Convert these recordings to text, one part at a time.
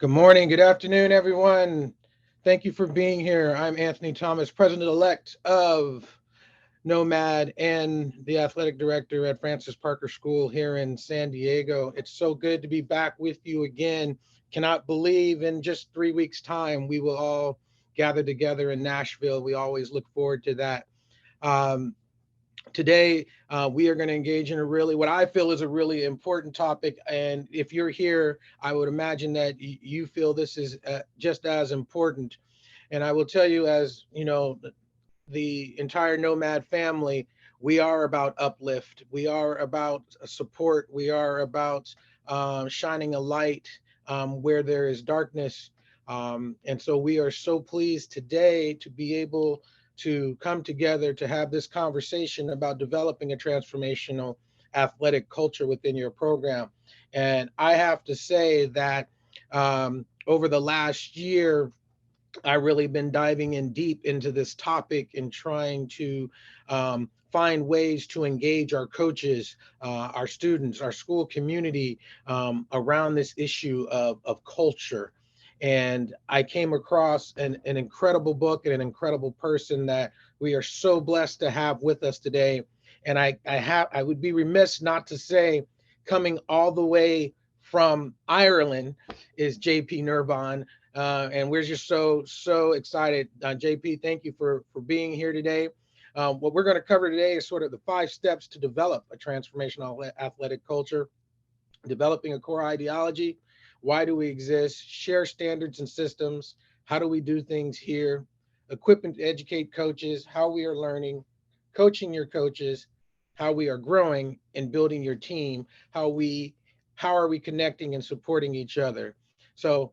Good morning, good afternoon, everyone. Thank you for being here. I'm Anthony Thomas, President-elect of Nomad and the Athletic Director at Francis Parker School here in San Diego. It's so good to be back with you again. Cannot believe in just 3 weeks' time we will all gather together in Nashville. We always look forward to that. Um, Today, we are going to engage in a really, what I feel is a really important topic. And if you're here, I would imagine that you feel this is just as important. And I will tell you, as you know, the entire Nomad family, we are about uplift. We are about support. We are about shining a light where there is darkness. And so we are so pleased today to be able to come together to have this conversation about developing a transformational athletic culture within your program. And I have to say that over the last year, I've really been diving in deep into this topic and trying to find ways to engage our coaches, our students, our school community around this issue of culture. And I came across an incredible book and an incredible person that we are so blessed to have with us today. And I would be remiss not to say, coming all the way from Ireland is JP Nerbun, and we're just so excited. JP, thank you for being here today. What we're going to cover today is sort of the 5 steps to develop a transformational athletic culture, developing a core ideology. Why do we exist? Share standards and systems. How do we do things here? Equip and educate coaches. How we are learning, coaching your coaches. How we are growing and building your team. How are we connecting and supporting each other? So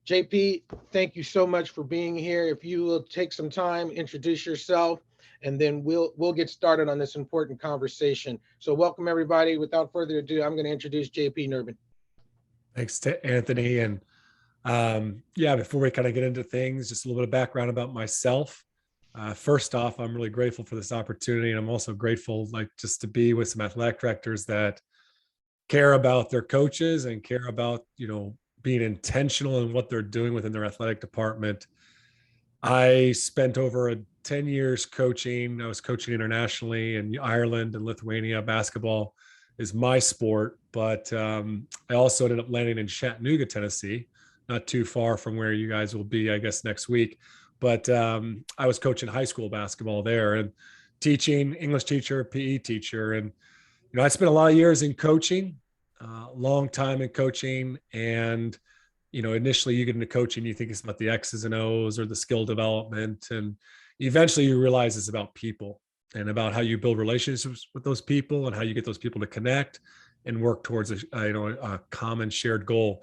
JP, thank you so much for being here. If you will take some time, introduce yourself, and then we'll get started on this important conversation. So welcome everybody. Without further ado, I'm going to introduce JP Nerbun. Thanks to Anthony. And yeah, before we kind of get into things, just a little bit of background about myself. First off, I'm really grateful for this opportunity. And I'm also grateful just to be with some athletic directors that care about their coaches and care about, being intentional in what they're doing within their athletic department. I spent over 10 years coaching. I was coaching internationally in Ireland and Lithuania. Basketball is my sport, but I also ended up landing in Chattanooga, Tennessee, not too far from where you guys will be, I guess, next week. But I was coaching high school basketball there and teaching, English teacher, PE teacher. And, I spent a lot of years in coaching, long time in coaching. And initially you get into coaching, you think it's about the X's and O's or the skill development. And eventually you realize it's about people and about how you build relationships with those people and how you get those people to connect and work towards a common shared goal.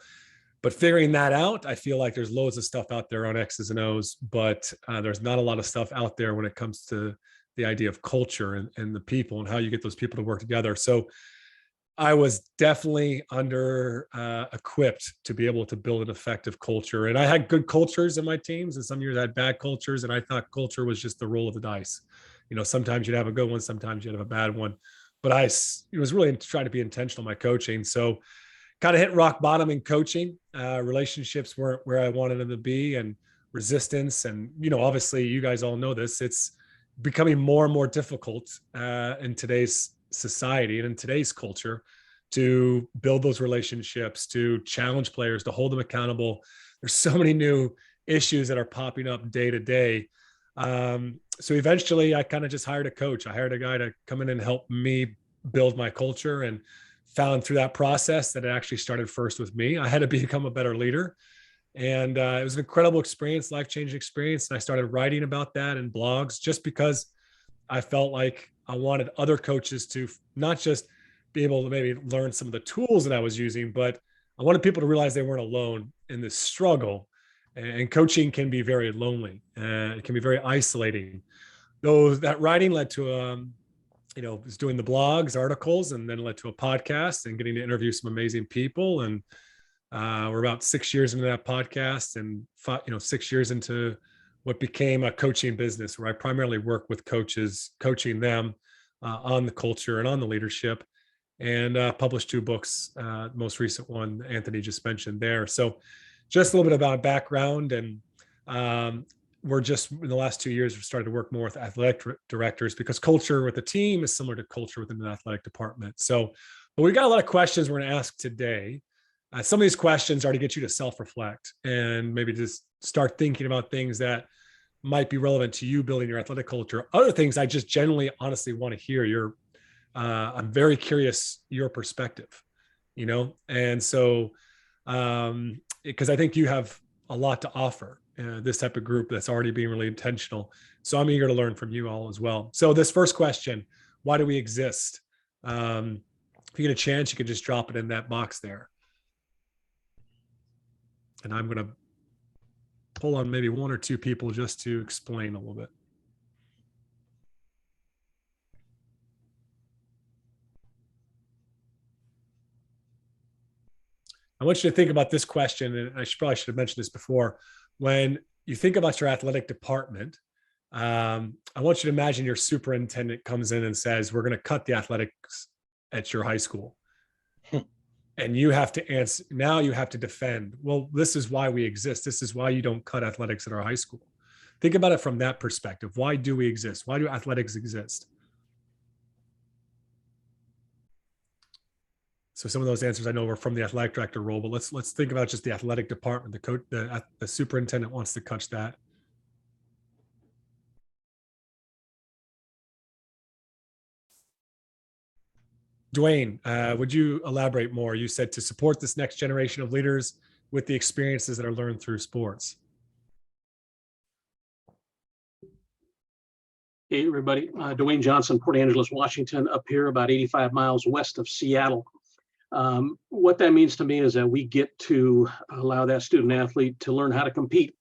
But figuring that out, I feel like there's loads of stuff out there on X's and O's, but there's not a lot of stuff out there when it comes to the idea of culture and the people and how you get those people to work together. So I was definitely under equipped to be able to build an effective culture. And I had good cultures in my teams, and some years I had bad cultures. And I thought culture was just the roll of the dice. Sometimes you'd have a good one, sometimes you'd have a bad one. But it was really trying to be intentional in my coaching. So kind of hit rock bottom in coaching. Relationships weren't where I wanted them to be, and resistance. And, obviously you guys all know this. It's becoming more and more difficult in today's society and in today's culture to build those relationships, to challenge players, to hold them accountable. There's so many new issues that are popping up day to day. So eventually I kind of just hired a coach. I hired a guy to come in and help me build my culture, and found through that process that it actually started first with me. I had to become a better leader. And it was an incredible experience, life-changing experience. And I started writing about that in blogs just because I felt like I wanted other coaches to not just be able to maybe learn some of the tools that I was using, but I wanted people to realize they weren't alone in this struggle. And coaching can be very lonely. It can be very isolating. Though that writing led to, was doing the blogs, articles, and then led to a podcast and getting to interview some amazing people. And we're about 6 years into that podcast, and 6 years into what became a coaching business where I primarily work with coaches, coaching them on the culture and on the leadership, and published 2 books. Most recent one, Anthony just mentioned there. So just a little bit about background. And we're just in the last 2 years, we've started to work more with athletic directors because culture with a team is similar to culture within an athletic department. So, but we've got a lot of questions we're going to ask today. Some of these questions are to get you to self-reflect and maybe just start thinking about things that might be relevant to you building your athletic culture. Other things I just generally, honestly want to hear your, I'm very curious, your perspective, And so, because I think you have a lot to offer, this type of group that's already being really intentional. So I'm eager to learn from you all as well. So this first question, why do we exist? If you get a chance, you could just drop it in that box there. And I'm going to pull on maybe one or two people just to explain a little bit. I want you to think about this question, and I probably should have mentioned this before. When you think about your athletic department, I want you to imagine your superintendent comes in and says, we're going to cut the athletics at your high school. And you have to answer, now you have to defend, well, this is why we exist. This is why you don't cut athletics at our high school. Think about it from that perspective. Why do we exist? Why do athletics exist? So some of those answers I know were from the athletic director role, but let's think about just the athletic department. The coach, the superintendent wants to catch that. Dwayne, would you elaborate more? You said to support this next generation of leaders with the experiences that are learned through sports. Hey, everybody. Dwayne Johnson, Port Angeles, Washington, up here about 85 miles west of Seattle. What that means to me is that we get to allow that student athlete to learn how to compete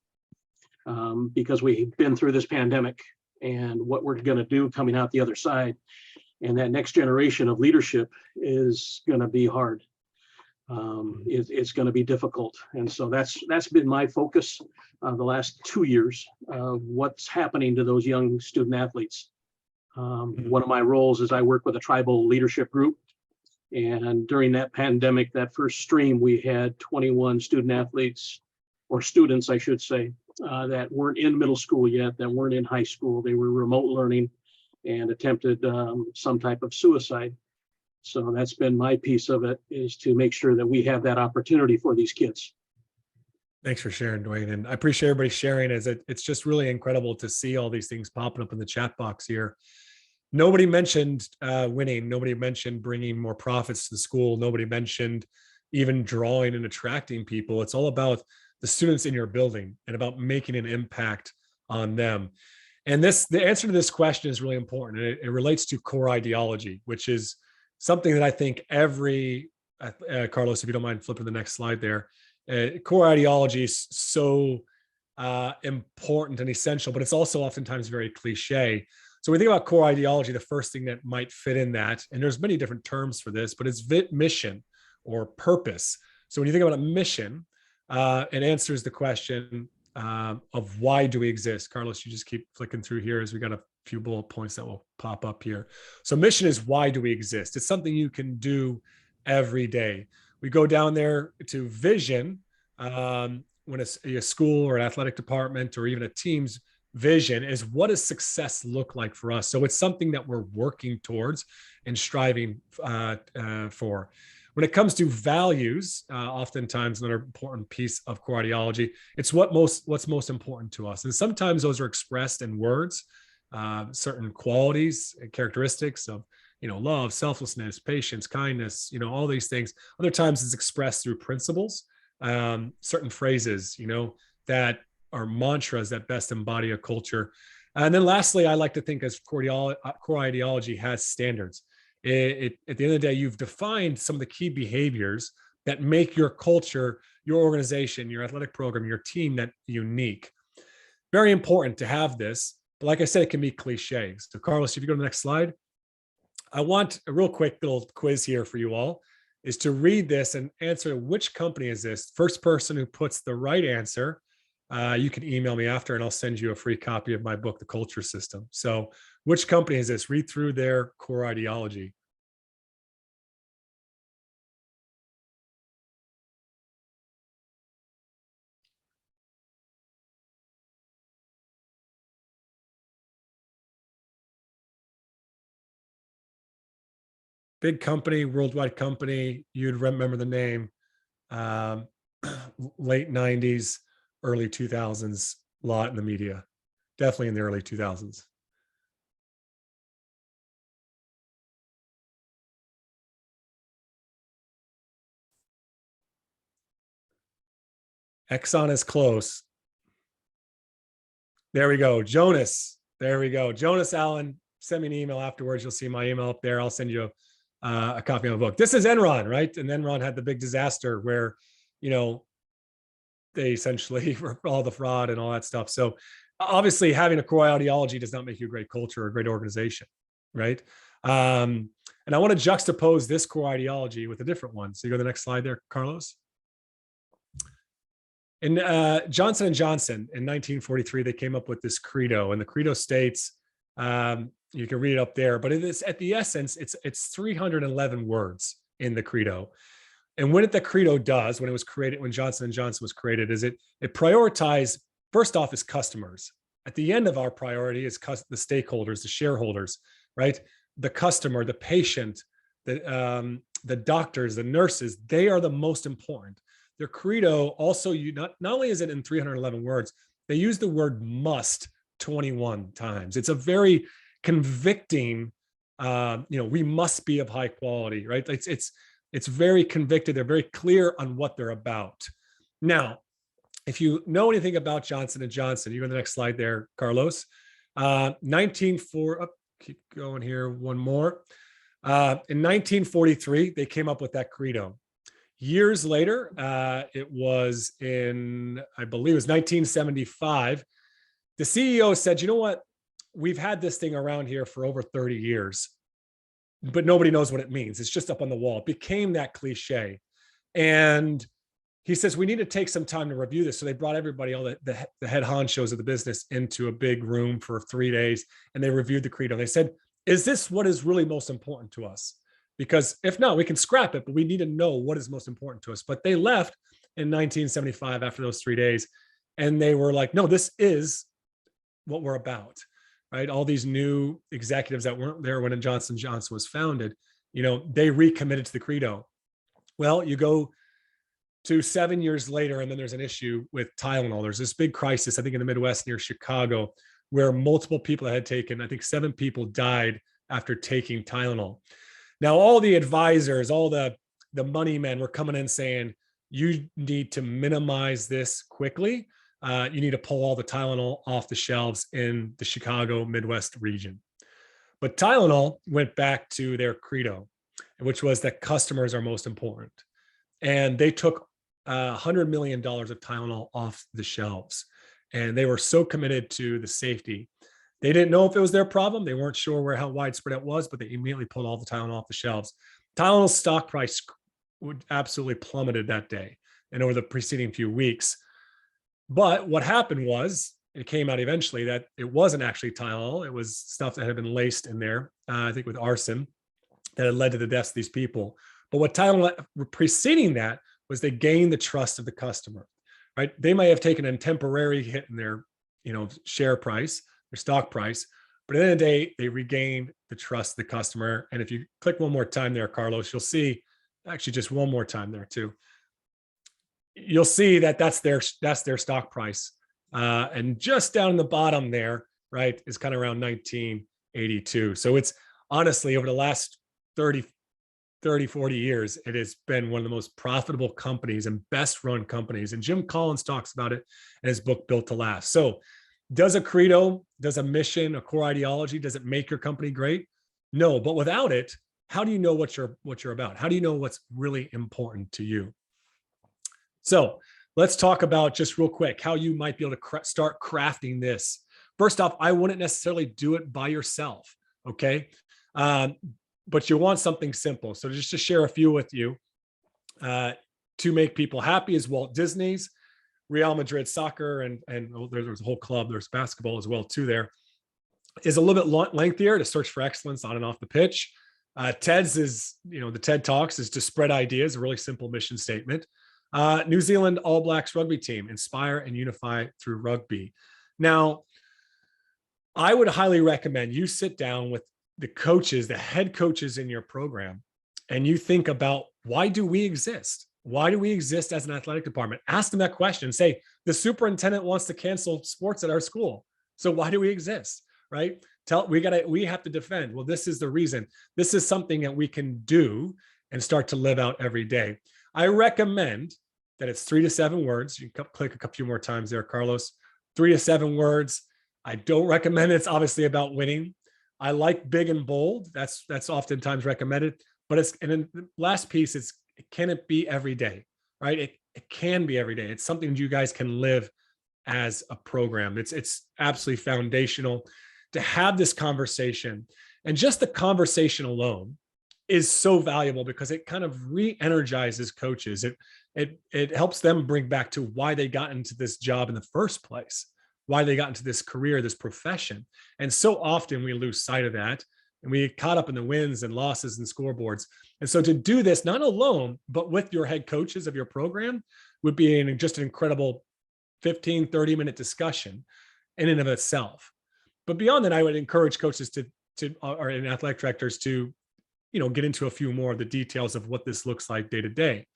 because we've been through this pandemic and what we're going to do coming out the other side. And that next generation of leadership is going to be hard. It's going to be difficult. And so that's been my focus the last 2 years of what's happening to those young student athletes. One of my roles is I work with a tribal leadership group. And during that pandemic, that first stream, we had 21 student athletes, or students, I should say, that weren't in middle school yet, that weren't in high school. They were remote learning and attempted some type of suicide. So that's been my piece of it, is to make sure that we have that opportunity for these kids. Thanks for sharing, Dwayne. And I appreciate everybody sharing. It's just really incredible to see all these things popping up in the chat box here. Nobody mentioned winning. Nobody mentioned bringing more profits to the school. Nobody mentioned even drawing and attracting people. It's all about the students in your building and about making an impact on them. And the answer to this question is really important. It relates to core ideology, which is something that I think every, Carlos, if you don't mind flipping the next slide there, core ideology is so important and essential, but it's also oftentimes very cliche. So when we think about core ideology, the first thing that might fit in that, and there's many different terms for this, but it's mission or purpose. So when you think about a mission, it answers the question of why do we exist. Carlos, you just keep flicking through here as we got a few bullet points that will pop up here. So mission is why do we exist? It's something you can do every day. We go down there to vision, when a school or an athletic department or even a team's vision is, what does success look like for us? So it's something that we're working towards and striving for. When it comes to values, oftentimes another important piece of core ideology, it's what's most important to us. And sometimes those are expressed in words, certain qualities and characteristics of, love, selflessness, patience, kindness, all these things. Other times it's expressed through principles, certain phrases, that are mantras that best embody a culture. And then lastly, I like to think as core ideology has standards. At the end of the day, you've defined some of the key behaviors that make your culture, your organization, your athletic program, your team that unique. Very important to have this, but like I said, it can be cliche. So Carlos, if you go to the next slide, I want a real quick little quiz here for you all, is to read this and answer which company is this. First person who puts the right answer, you can email me after and I'll send you a free copy of my book, The Culture System. So which company is this? Read through their core ideology. big company, worldwide company. You'd remember the name. Um, late 90s, early 2000s, a lot in the media, definitely in the early 2000s. Exxon is close. There we go. Jonas. There we go. Jonas Allen. Send me an email afterwards. You'll see my email up there. I'll send you a copy of my book. This is Enron, right? And Enron had the big disaster where, you know, they essentially were all the fraud and all that stuff. So obviously having a core ideology does not make you a great culture or a great organization, right? And I want to juxtapose this core ideology with a different one. So you go to the next slide there, Carlos. In Johnson & Johnson in 1943, they came up with this credo, and the credo states, you can read it up there, but it is at the essence, it's 311 words in the credo. And what the credo does when it was created, when Johnson & Johnson was created, is it prioritized, first off, is customers. At the end of our priority is the stakeholders, the shareholders, right? The customer, the patient, the doctors, the nurses, they are the most important. Their credo also, not only is it in 311 words, they use the word must 21 times. It's a very convicting, we must be of high quality, right? It's very convicted. They're very clear on what they're about. Now, if you know anything about Johnson & Johnson, you go to the next slide there, Carlos. 1940, keep going here, one more. In 1943, they came up with that credo. Years later, it was in, I believe it was 1975, the CEO said, you know what? We've had this thing around here for over 30 years, but nobody knows what it means. It's just up on the wall. It became that cliche. And he says, we need to take some time to review this. So they brought everybody, all the head honchos of the business, into a big room for 3 days, and they reviewed the credo. They said, is this what is really most important to us? Because if not, we can scrap it, but we need to know what is most important to us. But they left in 1975 after those 3 days, and they were like, no, this is what we're about, right? All these new executives that weren't there when Johnson & Johnson was founded, they recommitted to the credo. Well, you go to 7 years later, and then there's an issue with Tylenol. There's this big crisis, I think in the Midwest near Chicago, where multiple people had taken, I think 7 people died after taking Tylenol. Now, all the advisors, all the money men were coming in saying, you need to minimize this quickly. You need to pull all the Tylenol off the shelves in the Chicago Midwest region. But Tylenol went back to their credo, which was that customers are most important. And they took $100 million of Tylenol off the shelves. And they were so committed to the safety. They didn't know if it was their problem. They weren't sure how widespread it was, but they immediately pulled all the Tylenol off the shelves. Tylenol's stock price would absolutely plummeted that day and over the preceding few weeks. But what happened was, it came out eventually that it wasn't actually Tylenol. It was stuff that had been laced in there, I think with arson, that had led to the deaths of these people. But what Tylenol preceding that was they gained the trust of the customer, right? They may have taken a temporary hit in their, share price, their stock price, but at the end of the day, they regained the trust of the customer. And if you click one more time there, Carlos, you'll see, actually just one more time there too, you'll see that that's their stock price. And just down in the bottom there, right, is kind of around 1982. So it's honestly over the last 30, 40 years, it has been one of the most profitable companies and best run companies. And Jim Collins talks about it in his book, Built to Last. So does a credo, does a mission, a core ideology, does it make your company great? No, but without it, how do you know what you're about? How do you know what's really important to you? So let's talk about, just real quick, how you might be able to start crafting this. First off, I wouldn't necessarily do it by yourself, okay? But you want something simple. So just to share a few with you, To Make People Happy is Walt Disney's. Real Madrid soccer, and there's a whole club, there's basketball as well too there, is a little bit lengthier, to search for excellence on and off the pitch. TED's is, the TED Talks is to spread ideas, a really simple mission statement. New Zealand All Blacks rugby team, inspire and unify through rugby. Now, I would highly recommend you sit down with the coaches, the head coaches in your program, and you think about, why do we exist? Why do we exist as an athletic department? Ask them that question. Say, the superintendent wants to cancel sports at our school. So why do we exist? Right? We have to defend. Well, this is the reason. This is something that we can do and start to live out every day. I recommend that it's 3 to 7 words. You can click a few more times there, Carlos. 3 to 7 words. I don't recommend it's obviously about winning. I like big and bold. That's oftentimes recommended. But and then the last piece is, can it be every day? Right? It can be every day. It's something you guys can live as a program. It's absolutely foundational to have this conversation. And just the conversation alone is so valuable, because it kind of re-energizes coaches. It helps them bring back to why they got into this job in the first place, why they got into this career, this profession. And so often we lose sight of that, and we get caught up in the wins and losses and scoreboards. And so to do this, not alone, but with your head coaches of your program, would be just an incredible 15, 30-minute discussion in and of itself. But beyond that, I would encourage coaches or athletic directors to, get into a few more of the details of what this looks like day to day.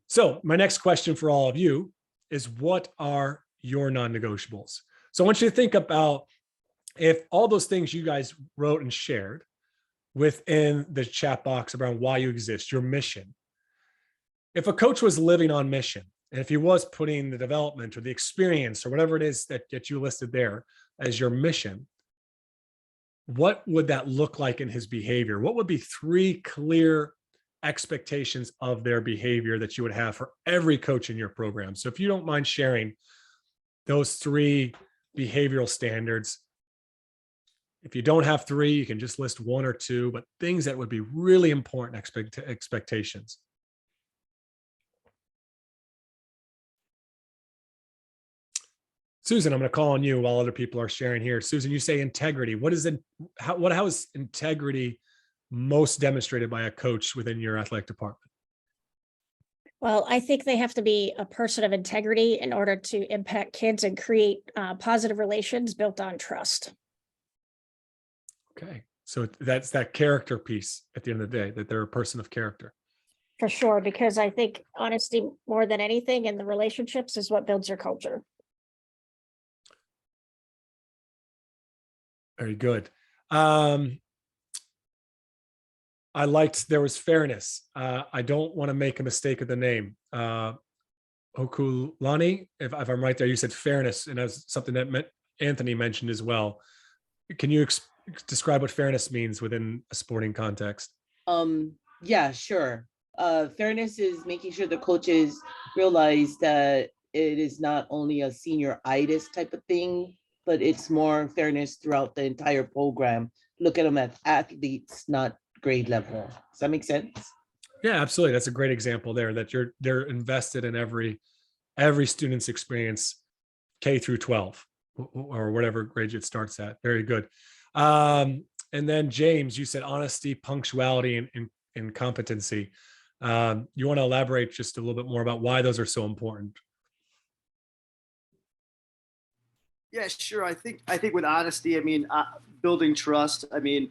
So my next question for all of you is, what are your non-negotiables? So I want you to think about, if all those things you guys wrote and shared within the chat box around why you exist, your mission. If a coach was living on mission, and if he was putting the development or the experience or whatever it is that you listed there as your mission, what would that look like in his behavior? What would be 3 clear expectations of their behavior that you would have for every coach in your program? So if you don't mind sharing those 3 behavioral standards. If you don't have 3, you can just list 1 or 2, but things that would be really important expectations. Susan, I'm going to call on you while other people are sharing here. Susan, you say integrity. How is integrity most demonstrated by a coach within your athletic department? Well, I think they have to be a person of integrity in order to impact kids and create positive relations built on trust. Okay. So that's that character piece at the end of the day, that they're a person of character. For sure, because I think honesty more than anything in the relationships is what builds your culture. Very good. I liked, there was fairness. I don't want to make a mistake of the name. Okulani, if I'm right there, you said fairness, and that's something that Anthony mentioned as well. Can you describe what fairness means within a sporting context? Yeah, sure. Fairness is making sure the coaches realize that it is not only a senior-itis type of thing, but it's more fairness throughout the entire program. Look at them as athletes, not grade level. Does that make sense? Yeah, absolutely. That's a great example there, that they're invested in every student's experience, K through 12 or whatever grade it starts at. Very good. And then James, you said honesty, punctuality, and competency. You want to elaborate just a little bit more about why those are so important? Yeah, sure. I think with honesty, I mean, building trust. I mean,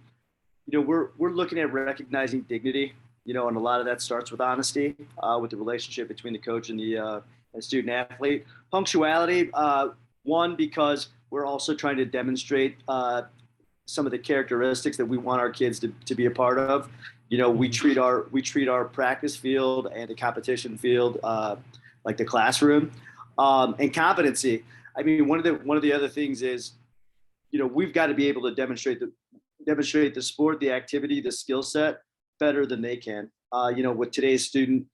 we're looking at recognizing dignity, and a lot of that starts with honesty, with the relationship between the coach and the student athlete. Punctuality, one, because we're also trying to demonstrate some of the characteristics that we want our kids to be a part of. We treat our practice field and the competition field like the classroom. And competency. I mean, one of the other things is, we've got to be able to demonstrate the sport, the activity, the skill set better than they can. With today's student,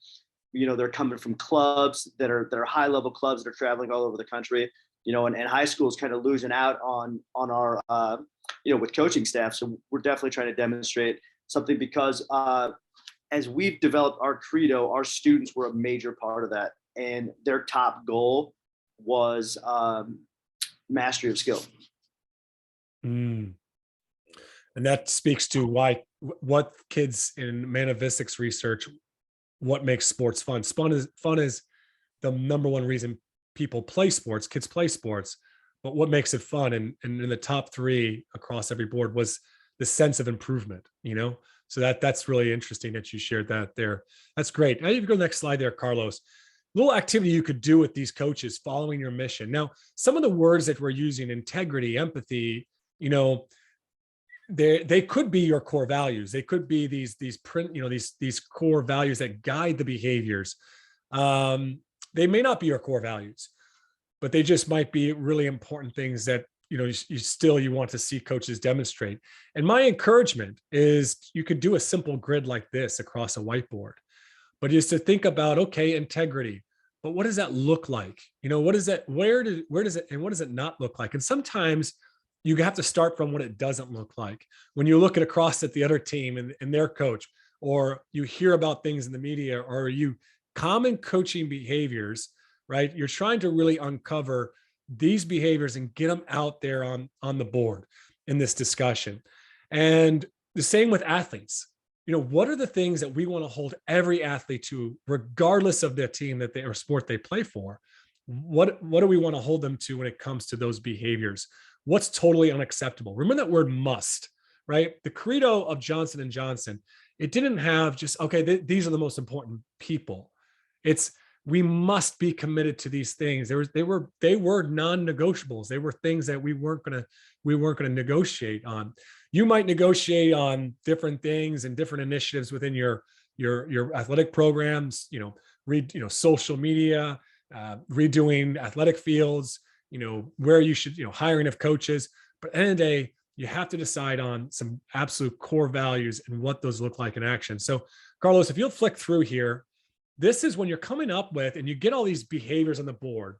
they're coming from clubs that are high level clubs that are traveling all over the country. And high school is kind of losing out on our with coaching staff. So we're definitely trying to demonstrate something, because as we've developed our credo, our students were a major part of that, and their top goal was mastery of skill. And that speaks to what kids in Manavistics research, what makes sports fun. Fun is the number one reason people play sports, kids play sports, but what makes it fun? And in the top 3 across every board was the sense of improvement, So that's really interesting that you shared that there. That's great. Now you can go to the next slide there, Carlos. Little activity you could do with these coaches following your mission. Now, some of the words that we're using, integrity, empathy, they could be your core values. They could be these core values that guide the behaviors. They may not be your core values, but they just might be really important things that you want to see coaches demonstrate. And my encouragement is you could do a simple grid like this across a whiteboard, but just to think about, okay, integrity, but what does that look like? What is that? Where does it, and what does it not look like? And sometimes you have to start from what it doesn't look like. When you look across at the other team and their coach, or you hear about things in the media, or you common coaching behaviors, right? You're trying to really uncover these behaviors and get them out there on the board in this discussion. And the same with athletes. What are the things that we want to hold every athlete to, regardless of the team that they or sport they play for? What do we want to hold them to when it comes to those behaviors? What's totally unacceptable? Remember that word must, right? The credo of Johnson & Johnson, it didn't have just, okay, these are the most important people. It's, we must be committed to these things. They were non-negotiables. They were things that we weren't going to negotiate on. You might negotiate on different things and different initiatives within your athletic programs, social media, redoing athletic fields, where you should, hiring of coaches. But at the end of the day, you have to decide on some absolute core values and what those look like in action. So Carlos, if you'll flick through here, this is when you're coming up with, and you get all these behaviors on the board,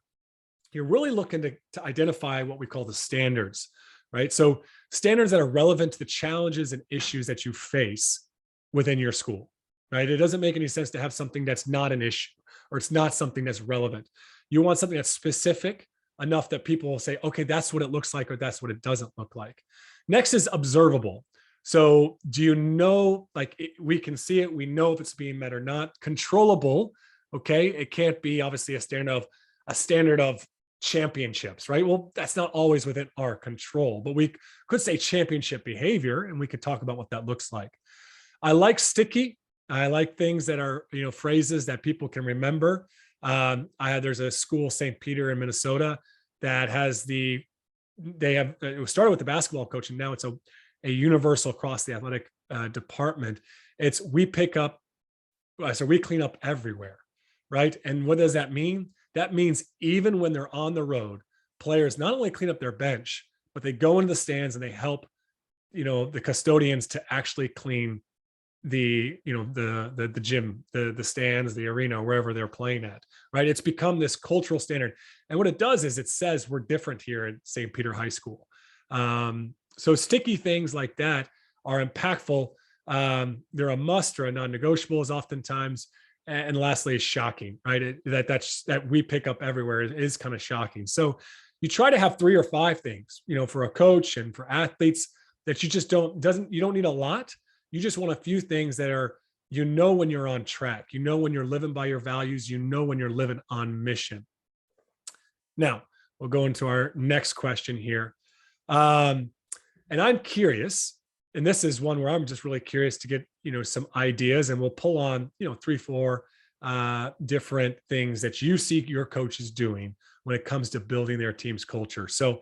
you're really looking to identify what we call the standards, right? So standards that are relevant to the challenges and issues that you face within your school, right? It doesn't make any sense to have something that's not an issue, or it's not something that's relevant. You want something that's specific enough that people will say, okay, that's what it looks like, or that's what it doesn't look like. Next is observable. So do we can see it, we know if it's being met or not. Controllable, okay? It can't be obviously a standard of championships, right? Well, that's not always within our control, but we could say championship behavior, and we could talk about what that looks like. I like sticky. I like things that are, phrases that people can remember. There's a school, St. Peter in Minnesota, that has it started with the basketball coach, and now it's a universal across the athletic department. It's we clean up everywhere, right? And what does that mean? That means even when they're on the road, players not only clean up their bench, but they go into the stands and they help, the custodians to actually clean the gym, the stands, the arena, wherever they're playing at, right? It's become this cultural standard. And what it does is it says we're different here at St. Peter High School. So sticky things like that are impactful. They're a must or a non-negotiable is oftentimes. And lastly is shocking, right? That we pick up everywhere is kind of shocking. So you try to have 3 or 5 things, for a coach and for athletes that you just you don't need a lot. You just want a few things that are, when you're on track, when you're living by your values, when you're living on mission. Now we'll go into our next question here. And I'm curious, and this is one where I'm just really curious to get, some ideas, and we'll pull on, 3, 4 different things that you see your coaches doing when it comes to building their team's culture. So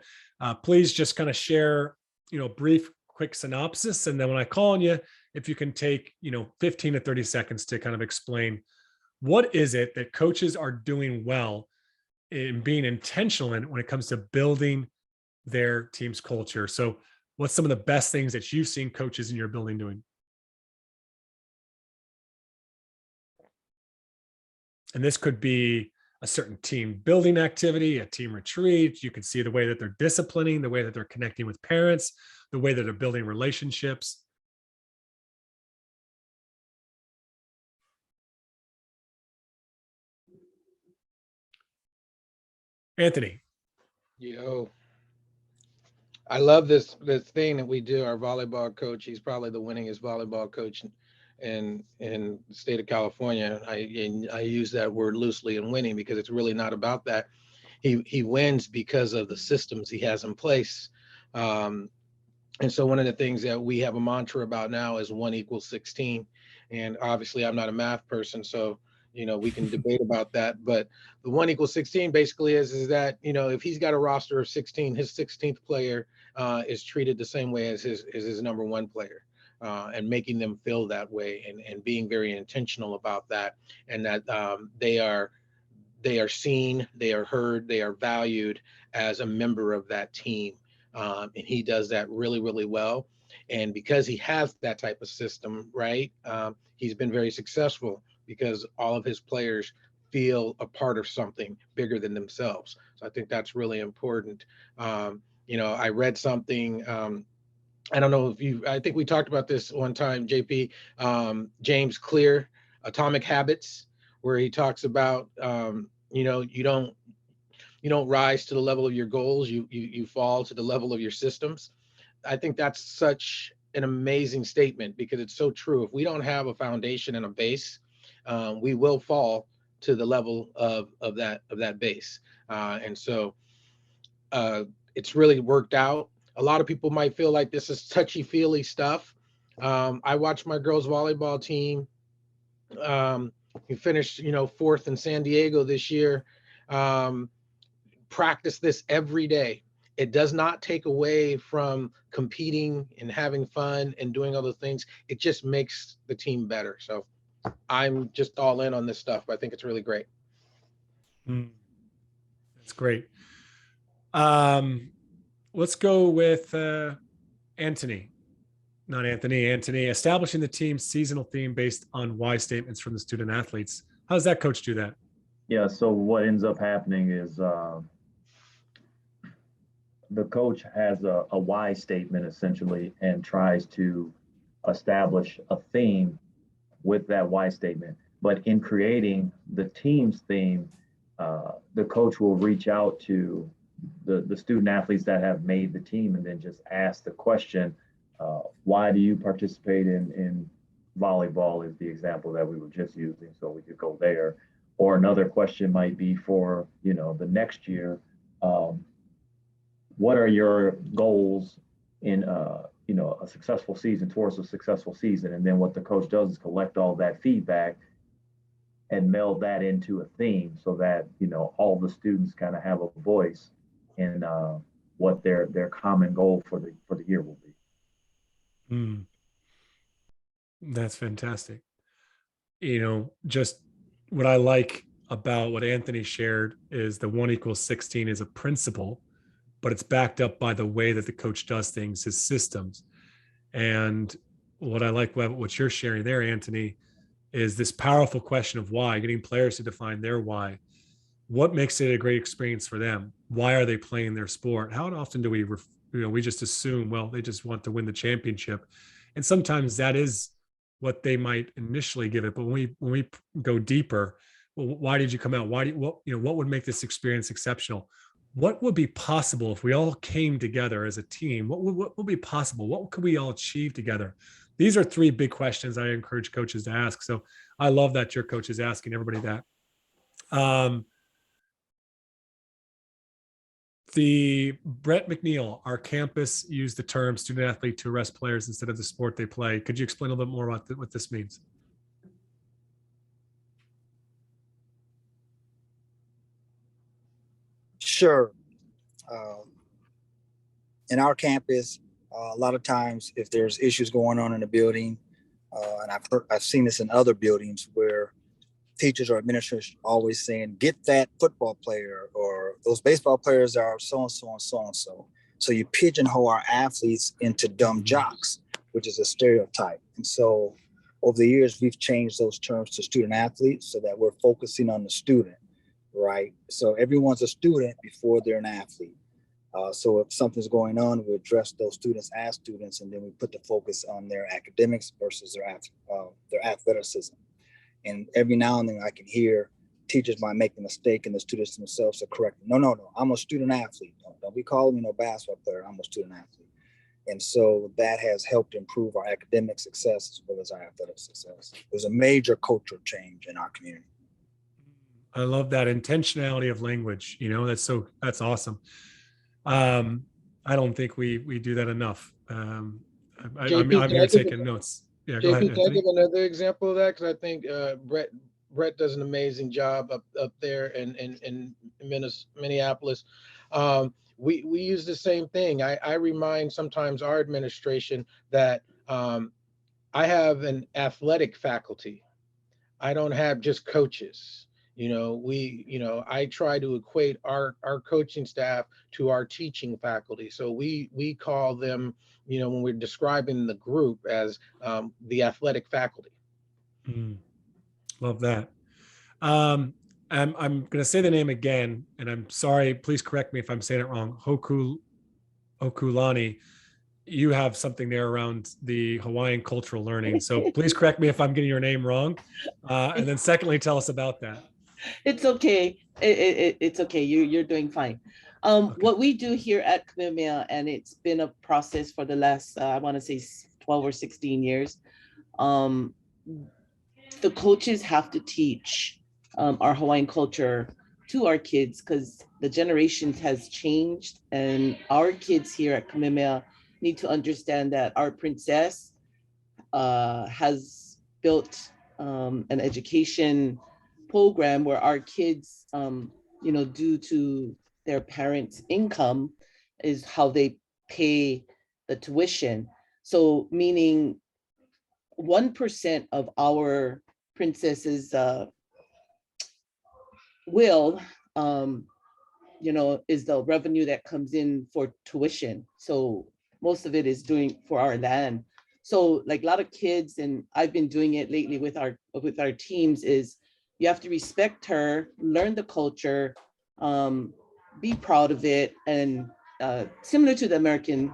please just kind of share, brief, quick synopsis. And then when I call on you, if you can take, 15 to 30 seconds to kind of explain what is it that coaches are doing well in being intentional in when it comes to building their team's culture. So what's some of the best things that you've seen coaches in your building doing? And this could be a certain team building activity, a team retreat. You can see the way that they're disciplining, the way that they're connecting with parents, the way that they're building relationships. Anthony. I love this thing that we do. Our volleyball coach, he's probably the winningest volleyball coach in the state of California. I use that word loosely, and winning, because it's really not about that. He wins because of the systems he has in place. And so one of the things that we have a mantra about now is 1 = 16. And obviously I'm not a math person, so we can debate about that. But the 1 = 16 basically is that, if he's got a roster of 16, his 16th player is treated the same way as his number one player. And making them feel that way, and being very intentional about that, and that they are seen, they are heard, they are valued as a member of that team. And he does that really, really well. And because he has that type of system, right, he's been very successful because all of his players feel a part of something bigger than themselves. So I think that's really important. I read something. I don't know if I think we talked about this one time, JP, James Clear, Atomic Habits, where he talks about, you don't rise to the level of your goals, you fall to the level of your systems. I think that's such an amazing statement because it's so true. If we don't have a foundation and a base, we will fall to the level of that base. And so it's really worked out. A lot of people might feel like this is touchy-feely stuff. I watched my girls volleyball team. We finished, fourth in San Diego this year. Practice this every day. It does not take away from competing and having fun and doing other things. It just makes the team better. So I'm just all in on this stuff. I think it's really great. That's great. Let's go with Anthony. Anthony, establishing the team's seasonal theme based on why statements from the student athletes. How does that coach do that? Yeah, so what ends up happening is the coach has a why statement essentially and tries to establish a theme with that why statement. But in creating the team's theme, the coach will reach out to the student athletes that have made the team and then just ask the question, why do you participate in volleyball is the example that we were just using, so we could go there. Or another question might be for, the next year, what are your goals in, a successful season, towards a successful season? And then what the coach does is collect all that feedback and meld that into a theme so that, all the students kind of have a voice in what their common goal for the year will be. That's fantastic. Just what I like about what Anthony shared is the 1 = 16 is a principle, but it's backed up by the way that the coach does things, his systems. And what I like about what you're sharing there, Anthony, is this powerful question of why, getting players to define their why. What makes it a great experience for them? Why are they playing their sport? How often do we just assume, well, they just want to win the championship. And sometimes that is what they might initially give it. But when we go deeper, well, why did you come out? What would make this experience exceptional? What would be possible if we all came together as a team? What would be possible? What could we all achieve together? These are three big questions I encourage coaches to ask. So I love that your coach is asking everybody that. The Brett McNeil, our campus used the term student athlete to arrest players instead of the sport they play. Could you explain a little bit more about what this means? Sure. In our campus, a lot of times if there's issues going on in the building, and I've seen this in other buildings where teachers or administrators always saying, get that football player, or those baseball players are so-and-so and so-and-so. So you pigeonhole our athletes into dumb jocks, which is a stereotype. And so over the years, we've changed those terms to student athletes so that we're focusing on the student, right? So everyone's a student before they're an athlete. So if something's going on, we address those students as students, and then we put the focus on their academics versus their athleticism. And every now and then I can hear teachers might make a mistake and the students themselves are correcting. No, I'm a student athlete. Don't be calling me no basketball player. I'm a student athlete. And so that has helped improve our academic success as well as our athletic success. There's a major cultural change in our community. I love that intentionality of language. That's awesome. I don't think we do that enough. JP, I'm can here I give taking notes. Yeah, go ahead, JP, can I Anthony. give another example of that? Because I think Brett does an amazing job up there in Minneapolis. We use the same thing. I remind sometimes our administration that I have an athletic faculty. I don't have just coaches. I try to equate our coaching staff to our teaching faculty. So we call them, when we're describing the group, as the athletic faculty. Love that. I'm going to say the name again, and I'm sorry. Please correct me if I'm saying it wrong. Hokulani. You have something there around the Hawaiian cultural learning. So please correct me if I'm getting your name wrong. And then secondly, tell us about that. It's okay. It's okay. You're doing fine. Okay. What we do here at Kamehameha, and it's been a process for the last, I want to say 12 or 16 years. The coaches have to teach our Hawaiian culture to our kids because the generations has changed, and our kids here at Kamehameha need to understand that our princess has built an education program where our kids, due to their parents' income, is how they pay the tuition. So meaning 1% of our princess's will, is the revenue that comes in for tuition. So most of it is doing for our land. So like a lot of kids, and I've been doing it lately with our teams, is you have to respect her, learn the culture, be proud of it, and similar to the American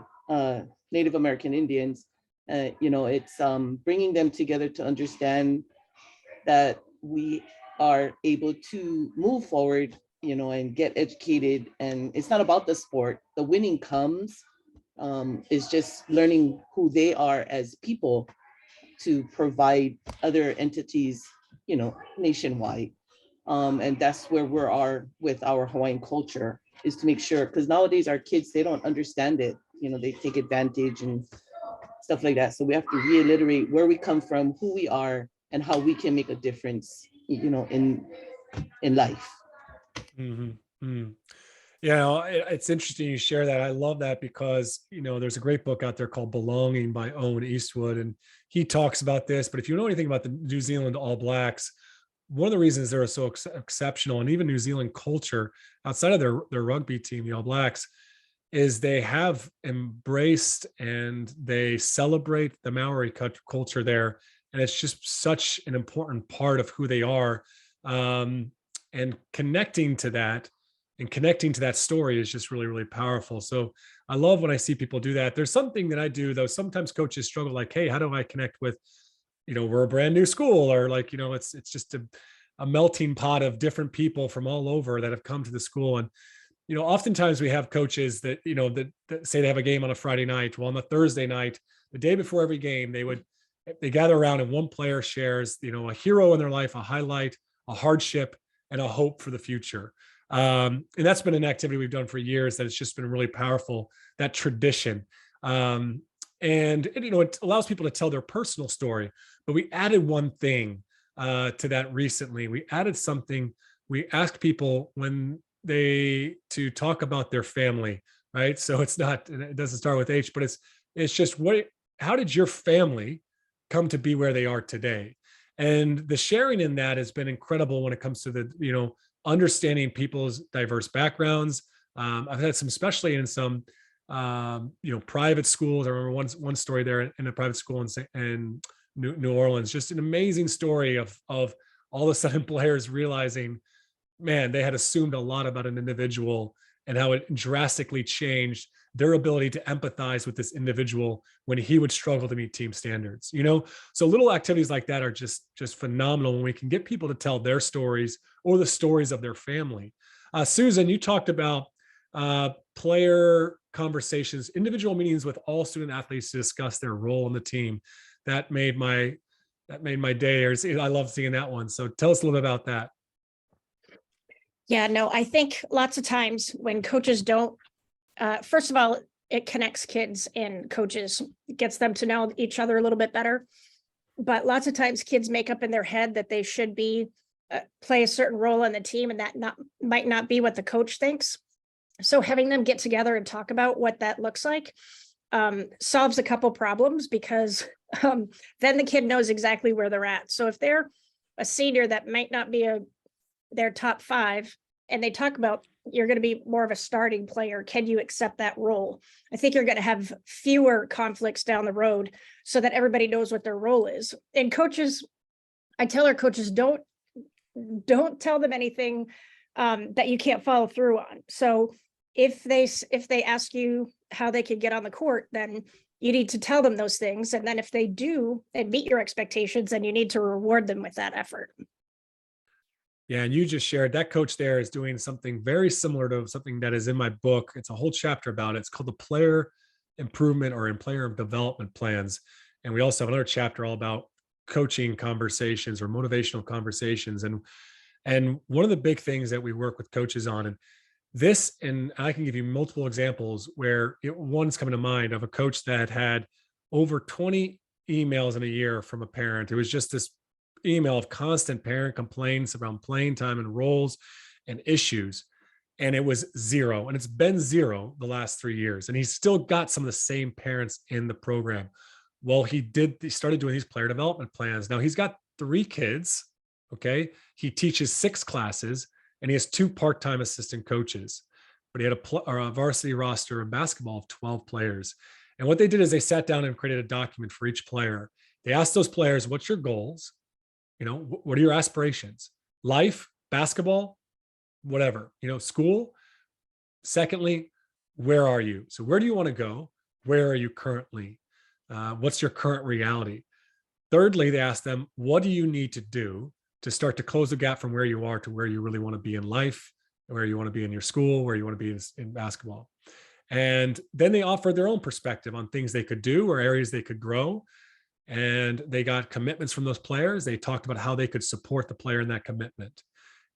Native American Indians, it's bringing them together to understand that we are able to move forward, and get educated. And it's not about the sport. The winning comes, is just learning who they are as people to provide other entities, nationwide. And that's where we are with our Hawaiian culture, is to make sure, because nowadays our kids, they don't understand it. They take advantage and stuff like that. So we have to reiterate where we come from, who we are, and how we can make a difference, in life. Mm-hmm. Mm-hmm. It's interesting you share that. I love that because, there's a great book out there called Belonging by Owen Eastwood, and he talks about this. But if you know anything about the New Zealand All Blacks, one of the reasons they're so exceptional, and even New Zealand culture outside of their rugby team, the All Blacks, is they have embraced and they celebrate the Maori culture there. And it's just such an important part of who they are. And connecting to that story is just really, really powerful. So I love when I see people do that. There's something that I do, though. Sometimes coaches struggle, like, hey, how do I connect with, we're a brand new school, or like, it's just a melting pot of different people from all over that have come to the school. And, oftentimes we have coaches that, that say they have a game on a Friday night. Well, on the Thursday night, the day before every game, they gather around and one player shares, a hero in their life, a highlight, a hardship, and a hope for the future. And that's been an activity we've done for years that it's just been really powerful, that tradition. And it allows people to tell their personal story. But we added one thing to that recently. We added something. We asked people to talk about their family, right? So it doesn't start with H, but it's just how did your family come to be where they are today? And the sharing in that has been incredible when it comes to the, understanding people's diverse backgrounds. I've had some, especially in some, private schools. I remember one story there in a private school in New Orleans, just an amazing story of all of a sudden players realizing, man, they had assumed a lot about an individual and how it drastically changed their ability to empathize with this individual when he would struggle to meet team standards. So little activities like that are just phenomenal when we can get people to tell their stories or the stories of their family. Susan, you talked about player conversations, individual meetings with all student athletes to discuss their role in the team. That made my day. I love seeing that one. So tell us a little bit about that. Yeah, no, I think lots of times when coaches don't, first of all, it connects kids and coaches, gets them to know each other a little bit better. But lots of times kids make up in their head that they should be play a certain role on the team, and that might not be what the coach thinks. So having them get together and talk about what that looks like solves a couple problems, because then the kid knows exactly where they're at. So if they're a senior that might not be their top 5, and they talk about you're going to be more of a starting player, can you accept that role? I think you're going to have fewer conflicts down the road, so that everybody knows what their role is. And coaches, I tell our coaches, don't tell them anything that you can't follow through on. So if they ask you how they can get on the court, then you need to tell them those things. And then if they do and meet your expectations, then you need to reward them with that effort. Yeah, and you just shared that coach there is doing something very similar to something that is in my book. It's a whole chapter about it. It's called the player improvement or in player development plans. And we also have another chapter all about coaching conversations or motivational conversations. And one of the big things that we work with coaches on, and I can give you multiple examples where one's coming to mind of a coach that had over 20 emails in a year from a parent. It was just this email of constant parent complaints around playing time and roles and issues. And it was 0. And it's been 0 the last 3 years. And he's still got some of the same parents in the program. Well, he started doing these player development plans. Now he's got 3 kids. Okay. He teaches 6 classes, and he has 2 part-time assistant coaches, but he had a varsity roster in basketball of 12 players. And what they did is they sat down and created a document for each player. They asked those players, what's your goals? What are your aspirations? Life, basketball, whatever, school. Secondly, where are you? So where do you want to go? Where are you currently? What's your current reality? Thirdly, they asked them, what do you need to do to start to close the gap from where you are to where you really want to be in life, where you want to be in your school, where you want to be in basketball? And then they offered their own perspective on things they could do or areas they could grow. And they got commitments from those players. They talked about how they could support the player in that commitment.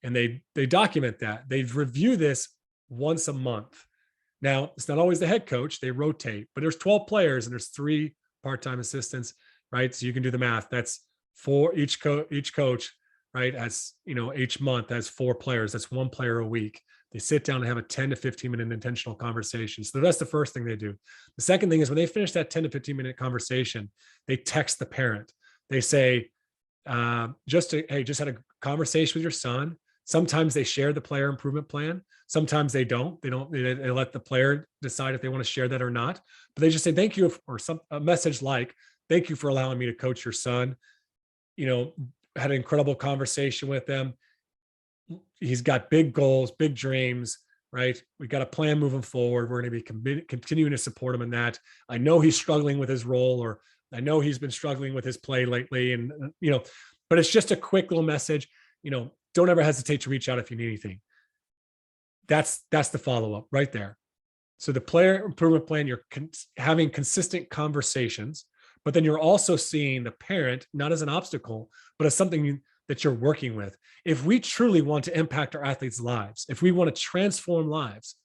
And they document that. They review this once a month. Now, it's not always the head coach. They rotate, but there's 12 players and there's 3 part-time assistants, right? So you can do the math. That's 4 each coach, right? As each month has 4 players. That's 1 player a week. They sit down and have a 10 to 15 minute intentional conversation. So that's the first thing they do. The second thing is when they finish that 10 to 15 minute conversation, they text the parent. They say, just had a conversation with your son. Sometimes they share the player improvement plan. Sometimes they don't. They let the player decide if they want to share that or not. But they just say, thank you, or a message like, thank you for allowing me to coach your son. Had an incredible conversation with them. He's got big goals, big dreams, right? We got a plan moving forward. We're going to be continuing to support him in that. I know he's struggling with his role, or I know he's been struggling with his play lately. And, but it's just a quick little message, don't ever hesitate to reach out if you need anything. That's the follow-up right there. So the player improvement plan, you're having consistent conversations, but then you're also seeing the parent, not as an obstacle, but as something that you're working with. If we truly want to impact our athletes' lives, if we want to transform lives,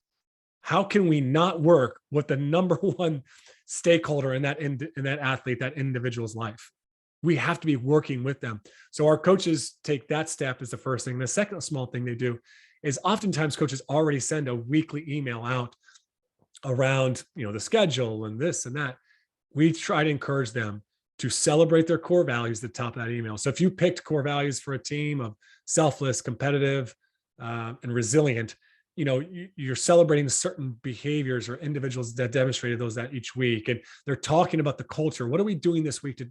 how can we not work with the number one stakeholder in that athlete, that individual's life? We have to be working with them. So our coaches take that step as the first thing. The second small thing they do is oftentimes coaches already send a weekly email out around, the schedule and this and that. We try to encourage them to celebrate their core values at the top of that email. So if you picked core values for a team of selfless, competitive, and resilient, you're celebrating certain behaviors or individuals that demonstrated that each week. And they're talking about the culture. What are we doing this week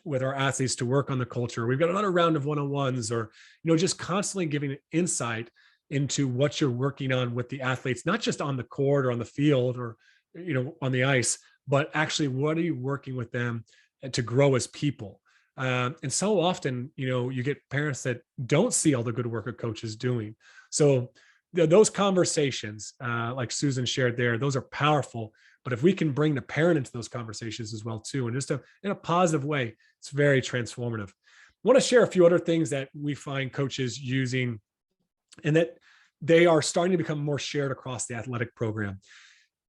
with our athletes to work on the culture? We've got another round of one-on-ones, or, just constantly giving insight into what you're working on with the athletes, not just on the court or on the field or, on the ice, but actually what are you working with them to grow as people? And so often, you get parents that don't see all the good work a coach is doing. So those conversations, like Susan shared there, those are powerful. But if we can bring the parent into those conversations as well too, and just in a positive way, it's very transformative. I want to share a few other things that we find coaches using, and that they are starting to become more shared across the athletic program.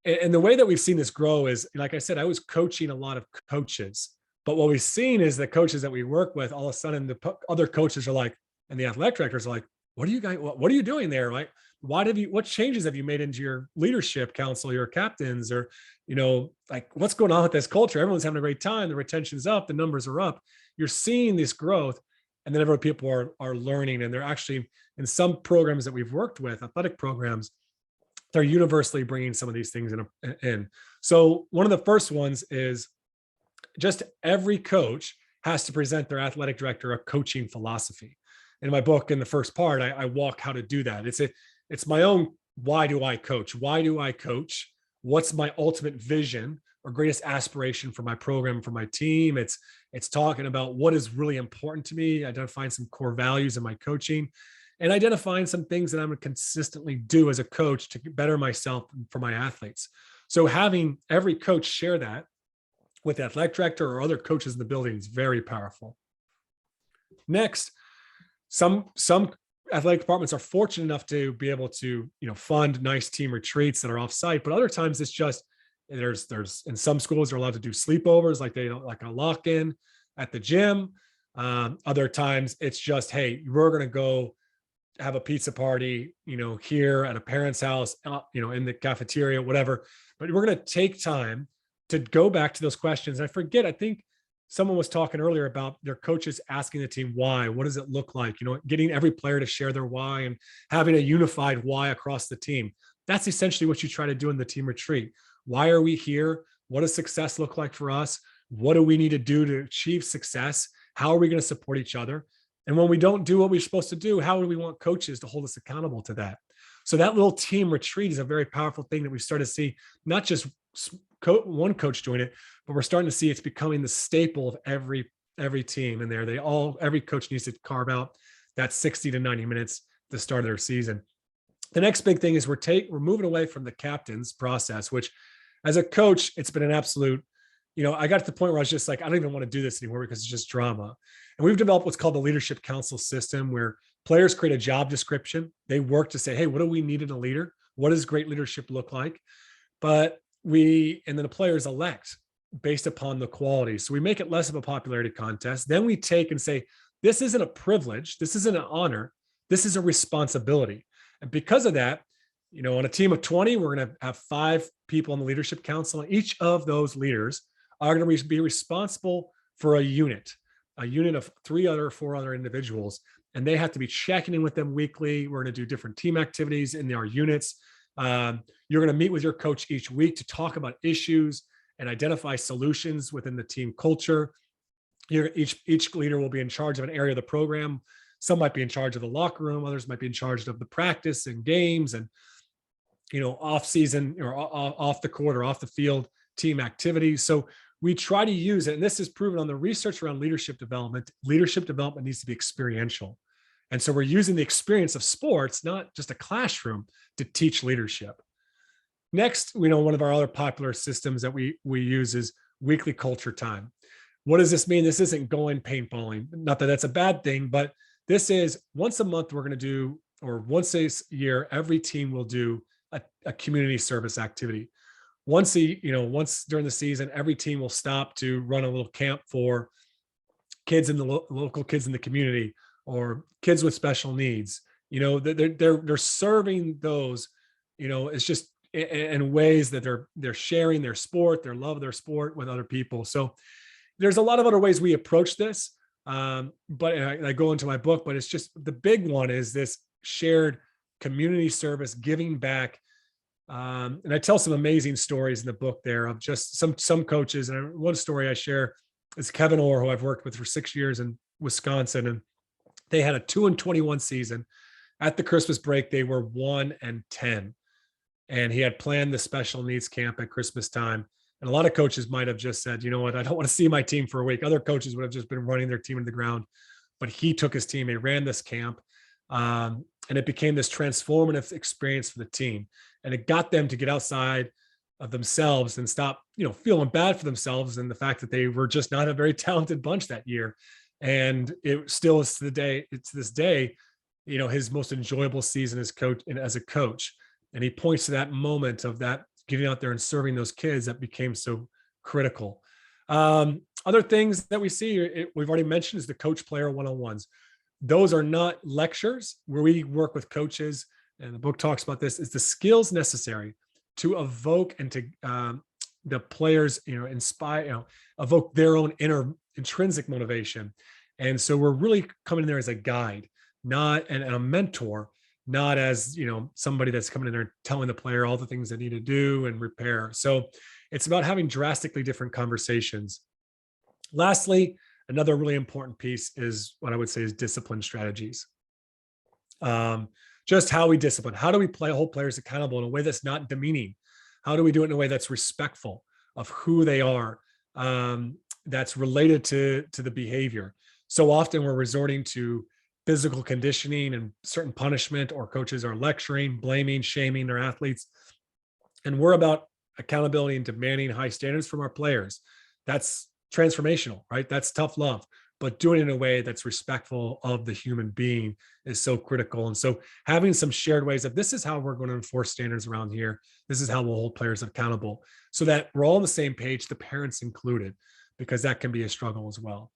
And the way that we've seen this grow is, like I said, I was coaching a lot of coaches, but what we've seen is the coaches that we work with, all of a sudden the other coaches are like, and the athletic directors are like, what are you guys, what are you doing there? Like, what changes have you made into your leadership council, your captains, or, like what's going on with this culture? Everyone's having a great time. The retention's up, the numbers are up. You're seeing this growth. And then everyone, people are learning, and they're actually, in some programs that we've worked with, athletic programs, they're universally bringing some of these things in. So one of the first ones is just every coach has to present their athletic director a coaching philosophy. In my book, in the first part, I walk how to do that. It's my own, why do I coach? Why do I coach? What's my ultimate vision or greatest aspiration for my program, for my team? It's talking about what is really important to me, identifying some core values in my coaching, and identifying some things that I'm going to consistently do as a coach to better myself for my athletes. So having every coach share that with the athletic director or other coaches in the building is very powerful. Next, some athletic departments are fortunate enough to be able to, fund nice team retreats that are off-site, but other times it's just, there's in some schools they're allowed to do sleepovers, like a lock-in at the gym. Other times it's just, hey, we're going to go have a pizza party, here at a parent's house, in the cafeteria, whatever. But we're going to take time to go back to those questions. I think someone was talking earlier about their coaches asking the team why. What does it look like? Getting every player to share their why and having a unified why across the team. That's essentially what you try to do in the team retreat. Why are we here? What does success look like for us? What do we need to do to achieve success? How are we going to support each other? And when we don't do what we're supposed to do, how do we want coaches to hold us accountable to that? So that little team retreat is a very powerful thing that we start to see, not just one coach doing it, but we're starting to see it's becoming the staple of every team in there. Every coach needs to carve out that 60 to 90 minutes at the start of their season. The next big thing is we're moving away from the captain's process, which as a coach, it's been an absolute, I got to the point where I was just like, I don't even want to do this anymore because it's just drama. And we've developed what's called the leadership council system, where players create a job description. They work to say, hey, what do we need in a leader? What does great leadership look like? And then the players elect based upon the quality. So we make it less of a popularity contest. Then we take and say, this isn't a privilege. This isn't an honor. This is a responsibility. And because of that, on a team of 20, we're going to have 5 people on the leadership council. And each of those leaders are going to be responsible for a unit of 3 or 4 other individuals. And they have to be checking in with them weekly. We're going to do different team activities in our units. You're going to meet with your coach each week to talk about issues and identify solutions within the team culture. Each leader will be in charge of an area of the program. Some might be in charge of the locker room. Others might be in charge of the practice and games and, off season or off the court or off the field team activities. So we try to use it. And this is proven on the research around leadership development. Leadership development needs to be experiential. And so we're using the experience of sports, not just a classroom, to teach leadership. Next, one of our other popular systems that we use is weekly culture time. What does this mean? This isn't going paintballing. Not that that's a bad thing, but this is once a month we're going to do, or once a year, every team will do a community service activity. Once during the season, every team will stop to run a little camp for kids in the local kids in the community or kids with special needs. They're serving those, it's just in ways that they're sharing their sport, their love of their sport with other people. So there's a lot of other ways we approach this. But I go into my book, but it's just the big one is this shared community service, giving back. And I tell some amazing stories in the book there of just some coaches. And one story I share is Kevin Orr, who I've worked with for 6 years in Wisconsin. And they had a 2-21 season. At the Christmas break, they were 1-10. And he had planned the special needs camp at Christmas time. And a lot of coaches might have just said, you know what, I don't want to see my team for a week. Other coaches would have just been running their team into the ground. But he took his team, he ran this camp. And it became this transformative experience for the team. And it got them to get outside of themselves and stop, feeling bad for themselves and the fact that they were just not a very talented bunch that year. And it still is to this day, his most enjoyable season as a coach. And he points to that moment of that getting out there and serving those kids that became so critical. Other things that we see, we've already mentioned, is the coach player one-on-ones. Those are not lectures where we work with coaches, and the book talks about this, is the skills necessary to evoke and to the players, inspire, evoke their own inner intrinsic motivation. And so we're really coming in there as a guide, not and a mentor, not as somebody that's coming in there telling the player all the things they need to do and repair. So it's about having drastically different conversations. Lastly, another really important piece is what I would say is discipline strategies. Just how we discipline. How do we hold players accountable in a way that's not demeaning? How do we do it in a way that's respectful of who they are, that's related to the behavior? So often we're resorting to physical conditioning and certain punishment, or coaches are lecturing, blaming, shaming their athletes. And we're about accountability and demanding high standards from our players. That's transformational, right? That's tough love, but doing it in a way that's respectful of the human being is so critical. And so having some shared ways of, this is how we're going to enforce standards around here. This is how we'll hold players accountable, so that we're all on the same page, the parents included, because that can be a struggle as well.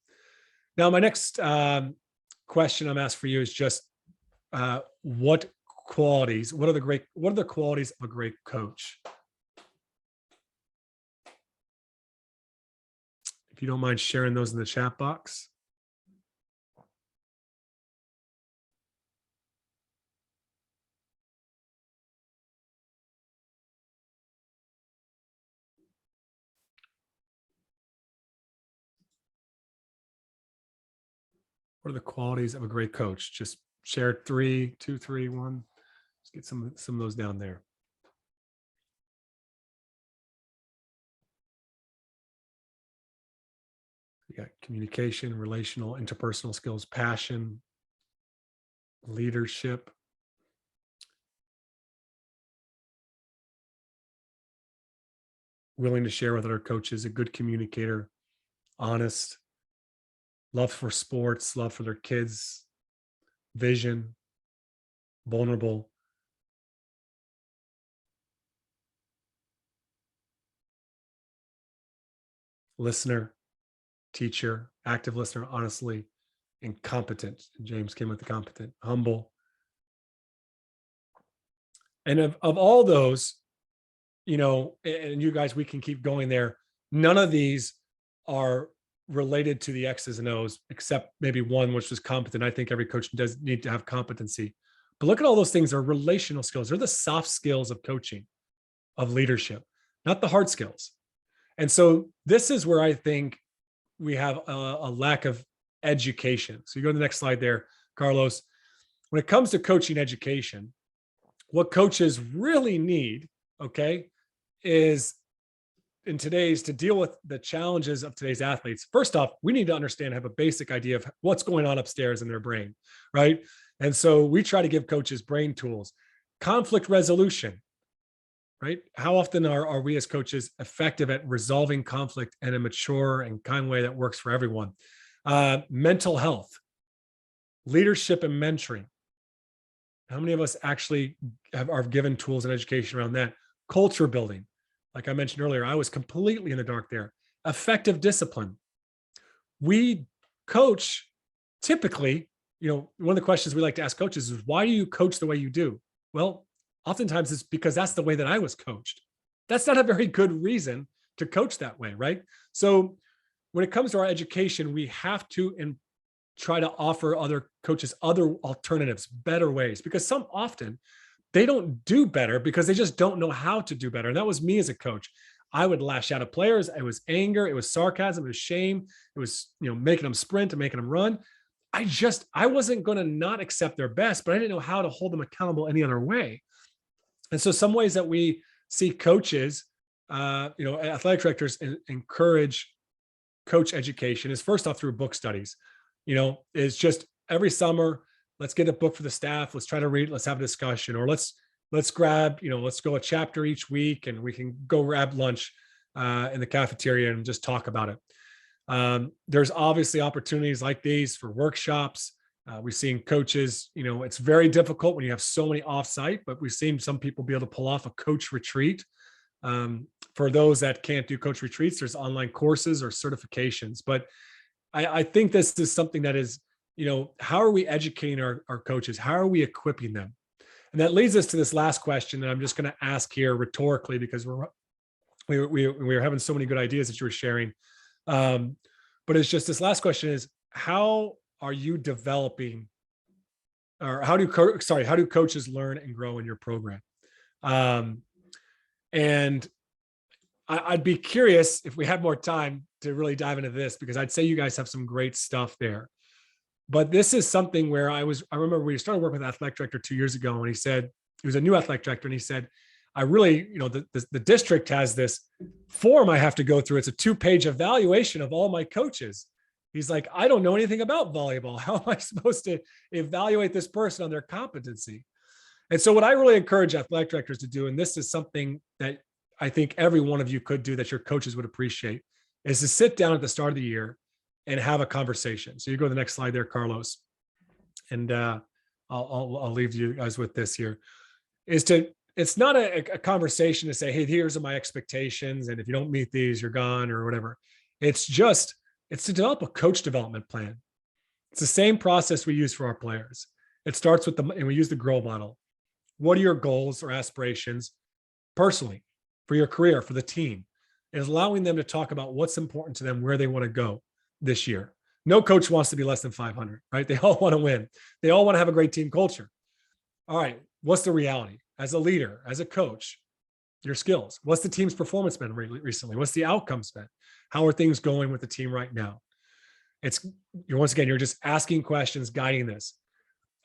Now, my next question I'm asked for you is just what are the qualities of a great coach? If you don't mind sharing those in the chat box. What are the qualities of a great coach? Just share 3, 2, 3, 1. Let's get some of those down there. You got communication, relational, interpersonal skills, passion, leadership, willing to share with other coaches, a good communicator, honest, love for sports, love for their kids, vision, vulnerable. Listener, teacher, active listener, honestly, and competent. James came with the competent, humble. And of all those, and you guys, we can keep going there. None of these are related to the X's and O's, except maybe one, which was competent. I think every coach does need to have competency. But look at all those things. They're relational skills. They're the soft skills of coaching, of leadership, not the hard skills. And so this is where I think we have a lack of education. So you go to the next slide there, Carlos. When it comes to coaching education, what coaches really need, is to deal with the challenges of today's athletes. First off, we need to understand, have a basic idea of what's going on upstairs in their brain, right? And so we try to give coaches brain tools, conflict resolution, right? How often are we as coaches effective at resolving conflict in a mature and kind way that works for everyone? Mental health, leadership and mentoring. How many of us actually are given tools and education around that? Culture building. Like I mentioned earlier, I was completely in the dark there. Effective discipline. We coach typically, one of the questions we like to ask coaches is, why do you coach the way you do? Well, oftentimes it's because that's the way that I was coached. That's not a very good reason to coach that way, right? So when it comes to our education, we have to try to offer other coaches other alternatives, better ways, because often they don't do better because they just don't know how to do better. And that was me as a coach. I would lash out at players. It was anger. It was sarcasm. It was shame. It was, making them sprint and making them run. I wasn't going to not accept their best, but I didn't know how to hold them accountable any other way. And so some ways that we see coaches, athletic directors encourage coach education is, first off, through book studies. Is just every summer, let's get a book for the staff. Let's try to read, let's have a discussion, or let's grab, let's go a chapter each week, and we can go grab lunch in the cafeteria and just talk about it. There's obviously opportunities like these for workshops. We've seen coaches, it's very difficult when you have so many offsite, but we've seen some people be able to pull off a coach retreat For those that can't do coach retreats, there's online courses or certifications. But I think this is something that is, how are we educating our coaches? How are we equipping them? And that leads us to this last question that I'm just going to ask here rhetorically, because we were having so many good ideas that you were sharing. But it's just, this last question is, how are you developing, or how do coaches learn and grow in your program? And I'd be curious if we had more time to really dive into this, because I'd say you guys have some great stuff there. But this is something where I remember we started working with an athletic director 2 years ago, and he said, he was a new athletic director, and he said, I really, the district has this form I have to go through. It's a 2-page evaluation of all my coaches. He's like, I don't know anything about volleyball. How am I supposed to evaluate this person on their competency? And so what I really encourage athletic directors to do, and this is something that I think every one of you could do that your coaches would appreciate, is to sit down at the start of the year and have a conversation. So you go to the next slide there, Carlos. And I'll leave you guys with this here. It's not a conversation to say, hey, here's my expectations, and if you don't meet these, you're gone or whatever. It's to develop a coach development plan. It's the same process we use for our players. It starts with and we use the GROW model. What are your goals or aspirations personally, for your career, for the team? It is allowing them to talk about what's important to them, where they want to go this year. No coach wants to be less than 500, right? They all want to win. They all want to have a great team culture. All right, what's the reality? As a leader, as a coach, your skills. What's the team's performance been recently? What's the outcomes been? How are things going with the team right now? You're just asking questions, guiding this.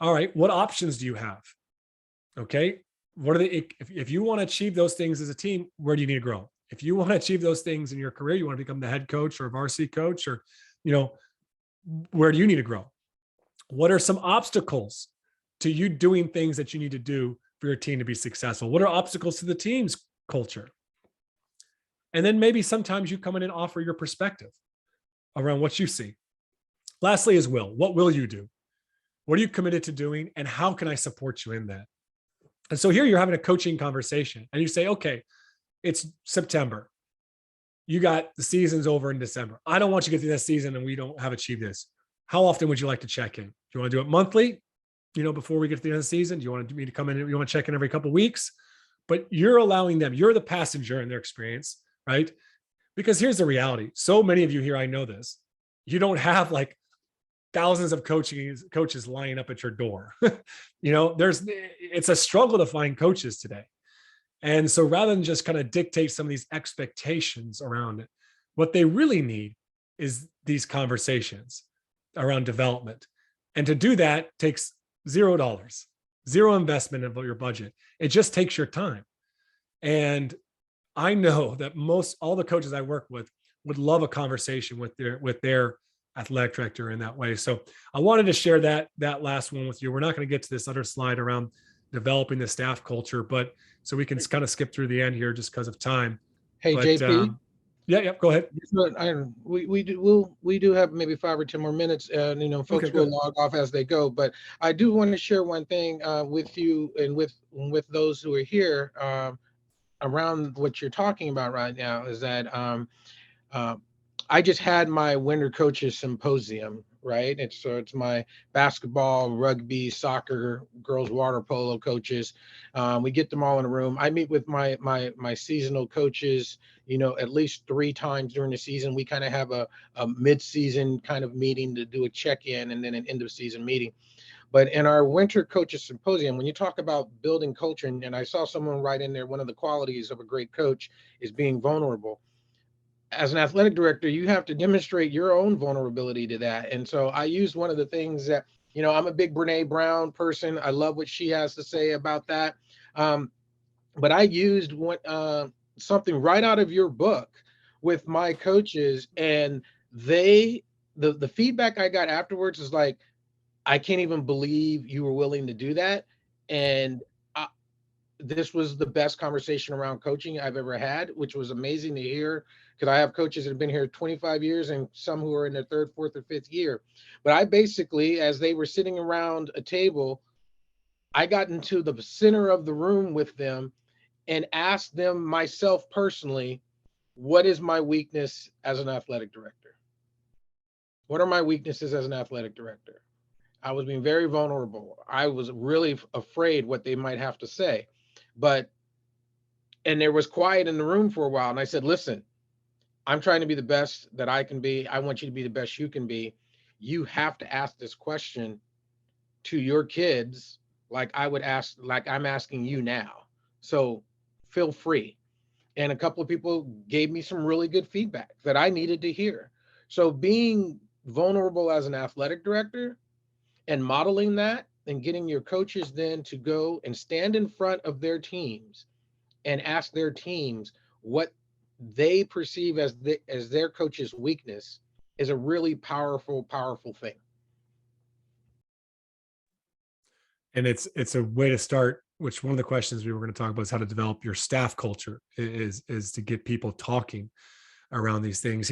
All right, what options do you have? Okay, what are if you want to achieve those things as a team, where do you need to grow? If you want to achieve those things in your career, you want to become the head coach or a varsity coach, or, where do you need to grow? What are some obstacles to you doing things that you need to do for your team to be successful? What are obstacles to the team's culture? And then maybe sometimes you come in and offer your perspective around what you see. Lastly is will. What will you do? What are you committed to doing? And how can I support you in that? And so here you're having a coaching conversation, and you say, okay, it's September. You got the season's over in December. I don't want you to get through this season and we don't have achieved this. How often would you like to check in? Do you want to do it monthly? Before we get to the end of the season, do you want me to come in? You want to check in every couple of weeks? But you're allowing them, you're the passenger in their experience, right? Because here's the reality. So many of you here, I know this, you don't have like thousands of coaches lining up at your door. It's a struggle to find coaches today. And so rather than just kind of dictate some of these expectations around it, what they really need is these conversations around development. And to do that takes $0, zero investment of your budget. It just takes your time. And I know that all the coaches I work with would love a conversation with their athletic director in that way. So I wanted to share that last one with you. We're not going to get to this other slide around developing the staff culture, but so we can kind of skip through the end here just because of time. Hey, but, JP. Go ahead. We do have maybe 5 or 10 more minutes, and folks will log off as they go. But I do want to share one thing with you and with those who are here around what you're talking about right now, is that I just had my winter coaches symposium, right? It's my basketball, rugby, soccer, girls water polo coaches. We get them all in a room. I meet with my seasonal coaches, at least 3 times during the season. We kind of have a mid-season kind of meeting to do a check-in, and then an end of season meeting. But in our winter coaches symposium, when you talk about building culture, and I saw someone write in there, one of the qualities of a great coach is being vulnerable. As an athletic director, you have to demonstrate your own vulnerability to that. And so I used one of the things that, I'm a big Brene Brown person. I love what she has to say about that. But I used something right out of your book with my coaches, and the feedback I got afterwards is like, I can't even believe you were willing to do that. And this was the best conversation around coaching I've ever had, which was amazing to hear, because I have coaches that have been here 25 years and some who are in their 3rd, 4th, or 5th year. But I basically, as they were sitting around a table, I got into the center of the room with them, and ask them myself personally, what is my weakness as an athletic director? What are my weaknesses as an athletic director? I was being very vulnerable. I was really afraid what they might have to say. And there was quiet in the room for a while. And I said, listen, I'm trying to be the best that I can be. I want you to be the best you can be. You have to ask this question to your kids like I'm asking you now. So feel free. And a couple of people gave me some really good feedback that I needed to hear. So being vulnerable as an athletic director and modeling that and getting your coaches then to go and stand in front of their teams and ask their teams what they perceive as their coach's weakness is a really powerful thing. And it's a way to start, which one of the questions we were going to talk about is how to develop your staff culture, is to get people talking around these things.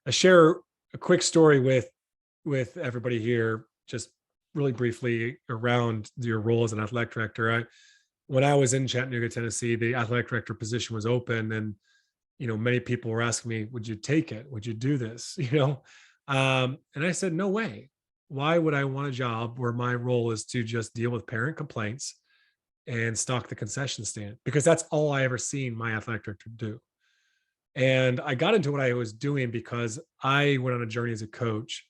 I share a quick story with everybody here, just really briefly, around your role as an athletic director. When I was in Chattanooga, Tennessee, the athletic director position was open, and many people were asking me, would you take it? Would you do this? And I said, no way. Why would I want a job where my role is to just deal with parent complaints and stock the concession stand? Because that's all I ever seen my athletic director do. And I got into what I was doing because I went on a journey as a coach,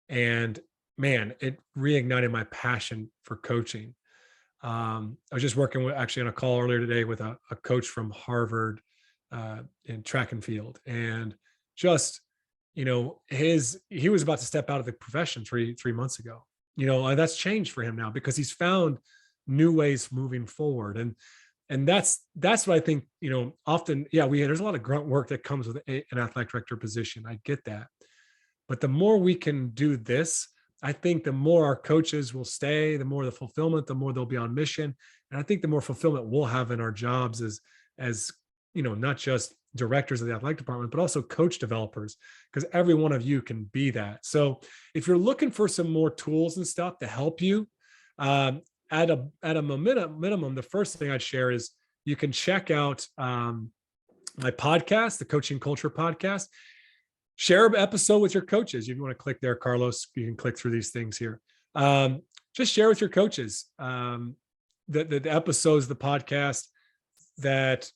and man, it reignited my passion for coaching. I was just working actually on a call earlier today with a coach from Harvard in track and field, and just he was about to step out of the profession three months ago. And that's changed for him now because he's found new ways moving forward, and that's what I think. Often, there's a lot of grunt work that comes with an athletic director position. I get that, but the more we can do this, I think the more our coaches will stay, the more the fulfillment, the more they'll be on mission. And I think the more fulfillment we'll have in our jobs as not just directors of the athletic department, but also coach developers, because every one of you can be that. So if you're looking for some more tools and stuff to help you, at a minimum, the first thing I'd share is you can check out my podcast, the Coaching Culture podcast. Share an episode with your coaches. If you want to click there, Carlos, you can click through these things here. Just share with your coaches the episodes of the podcast that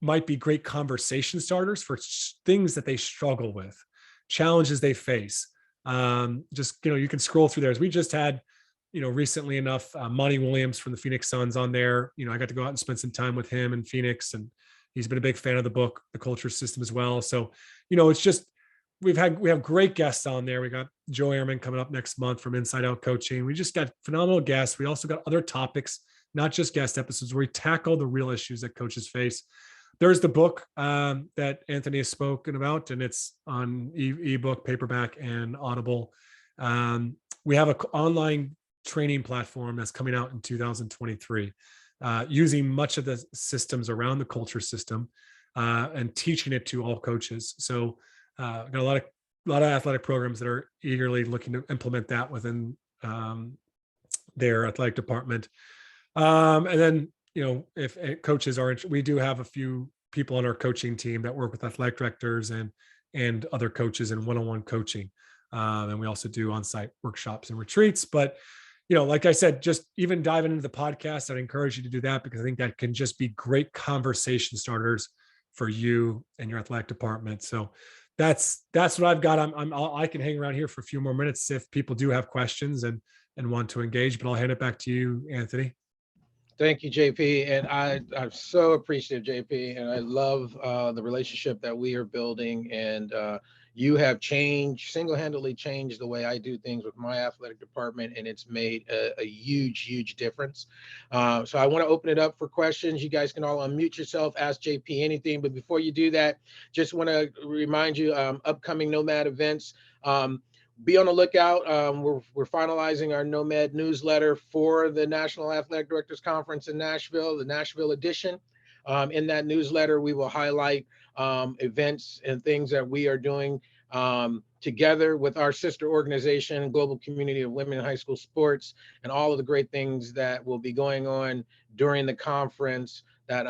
might be great conversation starters for things that they struggle with, challenges they face. You can scroll through there. As we just had, recently enough, Monty Williams from the Phoenix Suns on there. I got to go out and spend some time with him in Phoenix, and he's been a big fan of the book, The Culture System, as well. So, it's just, we have great guests on there. We got Joe Ehrman coming up next month from Inside Out Coaching. We just got phenomenal guests. We also got other topics, not just guest episodes, where we tackle the real issues that coaches face. There's the book that Anthony has spoken about, and it's on ebook, paperback, and Audible. We have an online training platform that's coming out in 2023, using much of the systems around the culture system and teaching it to all coaches. So got a lot of athletic programs that are eagerly looking to implement that within their athletic department. And then, if coaches are, we do have a few people on our coaching team that work with athletic directors and other coaches in one-on-one coaching. And we also do on-site workshops and retreats. But, like I said, just even diving into the podcast, I'd encourage you to do that, because I think that can just be great conversation starters for you and your athletic department. So that's what I've got. I can hang around here for a few more minutes if people do have questions and want to engage, but I'll hand it back to you, Anthony. Thank you, JP. And I'm so appreciative, JP. And I love the relationship that we are building. And you have single-handedly changed the way I do things with my athletic department. And it's made a huge difference. So I want to open it up for questions. You guys can all unmute yourself, ask JP anything. But before you do that, just want to remind you, upcoming Nomad events. Be on the lookout. We're finalizing our Nomad newsletter for the National Athletic Directors Conference in Nashville, the Nashville edition. In that newsletter, we will highlight events and things that we are doing together with our sister organization, Global Community of Women in High School Sports, and all of the great things that will be going on during the conference that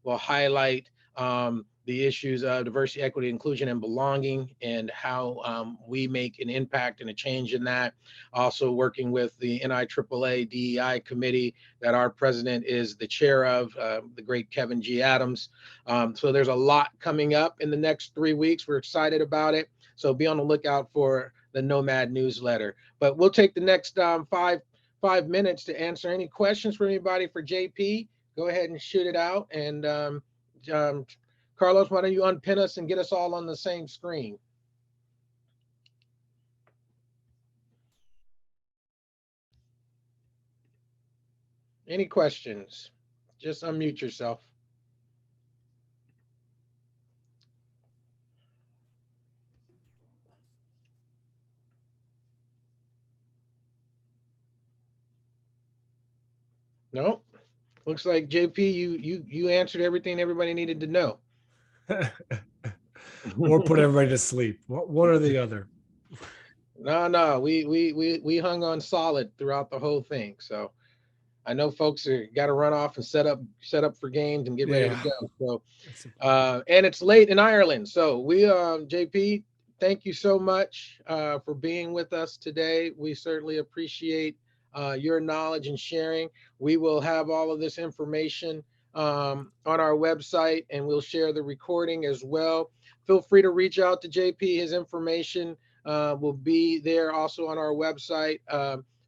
will highlight the issues of diversity, equity, inclusion, and belonging, and how we make an impact and a change in that. Also working with the NIAAA DEI committee that our president is the chair of, the great Kevin G. Adams. So there's a lot coming up in the next 3 weeks. We're excited about it. So be on the lookout for the Nomad newsletter. But we'll take the next 5 minutes to answer any questions for anybody for JP. Go ahead and shoot it out. And Carlos, why don't you unpin us and get us all on the same screen? Any questions? Just unmute yourself. No, looks like JP, you answered everything everybody needed to know. Or put everybody to sleep. One or the other. No, we hung on solid throughout the whole thing. So I know folks are got to run off and set up for games and get ready to go. So and it's late in Ireland. So we JP, thank you so much for being with us today. We certainly appreciate your knowledge and sharing. We will have all of this information on our website, and we'll share the recording as well. Feel free to reach out to JP. His information will be there also on our website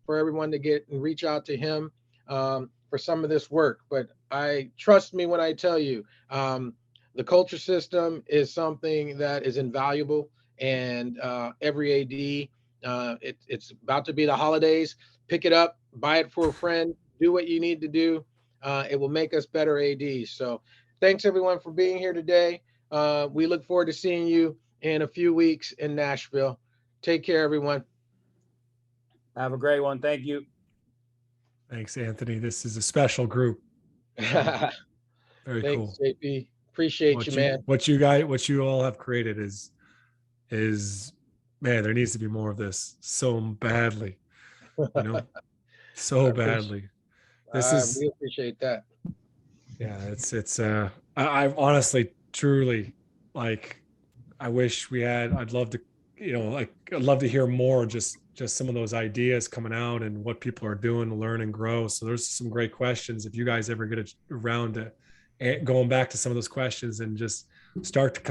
for everyone to get and reach out to him for some of this work. But trust me when I tell you, the culture system is something that is invaluable, and every AD, it's about to be the holidays. Pick it up, buy it for a friend, do what you need to do. It will make us better ADs. So thanks everyone for being here today. We look forward to seeing you in a few weeks in Nashville. Take care, everyone. Have a great one. Thank you. Thanks, Anthony. This is a special group. Very Thanks, cool. JP. Appreciate you, man. What you all have created is man, there needs to be more of this so badly. So badly. We appreciate that. Yeah, I honestly, truly, like, I wish we had, I'd love to, I'd love to hear more, just some of those ideas coming out and what people are doing to learn and grow. So there's some great questions. If you guys ever get around to going back to some of those questions and just start to come